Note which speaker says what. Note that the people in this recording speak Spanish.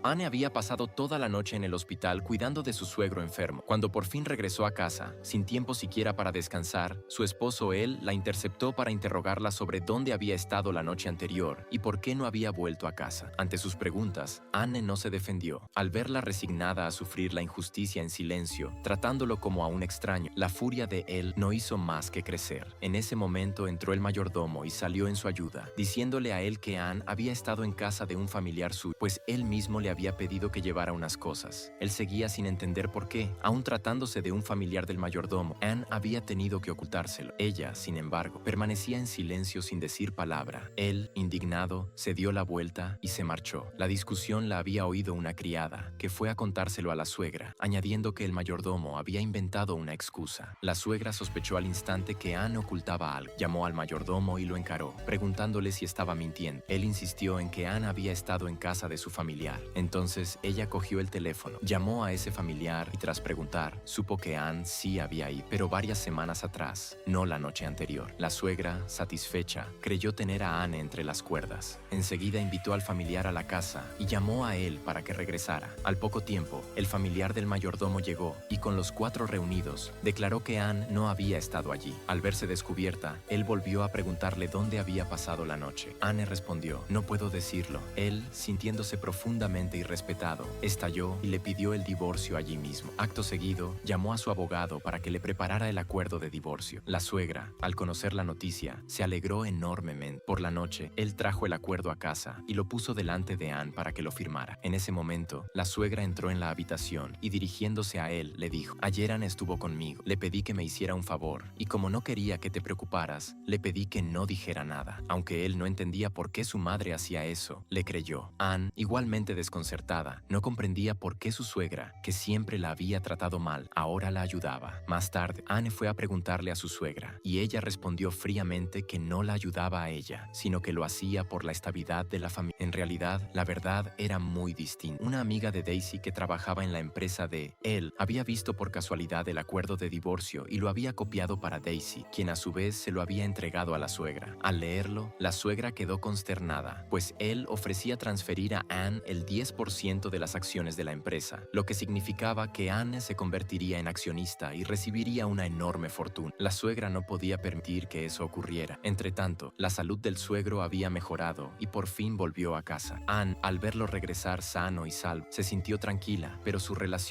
Speaker 1: Anne había pasado toda la noche en el hospital cuidando de su suegro enfermo. Cuando por fin regresó a casa, sin tiempo siquiera para descansar, su esposo él la interceptó para interrogarla sobre dónde había estado la noche anterior y por qué no había vuelto a casa. Ante sus preguntas, Anne no se defendió. Al verla resignada a sufrir la injusticia en silencio, tratándolo como a un extraño, la furia de él no hizo más que crecer. En ese momento entró el mayordomo y salió en su ayuda, diciéndole a él que Anne había estado en casa de un familiar suyo, pues él mismo le había pedido que llevara unas cosas. Él seguía sin entender por qué. Aún tratándose de un familiar del mayordomo, Anne había tenido que ocultárselo. Ella, sin embargo, permanecía en silencio sin decir palabra. Él, indignado, se dio la vuelta y se marchó. La discusión la había oído una criada, que fue a contárselo a la suegra, añadiendo que el mayordomo había inventado una excusa. La suegra sospechó al instante que Anne ocultaba algo. Llamó al mayordomo y lo encaró, preguntándole si estaba mintiendo. Él insistió en que Anne había estado en casa de su familiar. Entonces ella cogió el teléfono, llamó a ese familiar y tras preguntar, supo que Anne sí había ido, pero varias semanas atrás, no la noche anterior. La suegra, satisfecha, creyó tener a Anne entre las cuerdas. Enseguida invitó al familiar a la casa y llamó a él para que regresara. Al poco tiempo, el familiar del mayordomo llegó y con los cuatro reunidos, declaró que Anne no había estado allí. Al verse descubierta, él volvió a preguntarle dónde había pasado la noche. Anne respondió, no puedo decirlo. Él, sintiéndose profundamente irrespetado, estalló y le pidió el divorcio allí mismo. Acto seguido, llamó a su abogado para que le preparara el acuerdo de divorcio. La suegra, al conocer la noticia, se alegró enormemente. Por la noche, él trajo el acuerdo a casa y lo puso delante de Anne para que lo firmara. En ese momento, la suegra entró en la habitación y dirigiéndose a él, le dijo, ayer Anne estuvo conmigo, le pedí que me hiciera un favor y como no quería que te preocuparas, le pedí que no dijera nada. Aunque él no entendía por qué su madre hacía eso, le creyó. Anne, igualmente desconcertada, no comprendía por qué su suegra, que siempre la había tratado mal, ahora la ayudaba. Más tarde, Anne fue a preguntarle a su suegra, y ella respondió fríamente que no la ayudaba a ella, sino que lo hacía por la estabilidad de la familia. En realidad, la verdad era muy distinta. Una amiga de Daisy que trabajaba en la empresa de él había visto por casualidad el acuerdo de divorcio y lo había copiado para Daisy, quien a su vez se lo había entregado a la suegra. Al leerlo, la suegra quedó consternada, pues él ofrecía transferir a Anne el 10% de las acciones de la empresa, lo que significaba que Anne se convertiría en accionista y recibiría una enorme fortuna. La suegra no podía permitir que eso ocurriera. Entretanto, la salud del suegro había mejorado y por fin volvió a casa. Anne, al verlo regresar sano y salvo, se sintió tranquila, pero su relación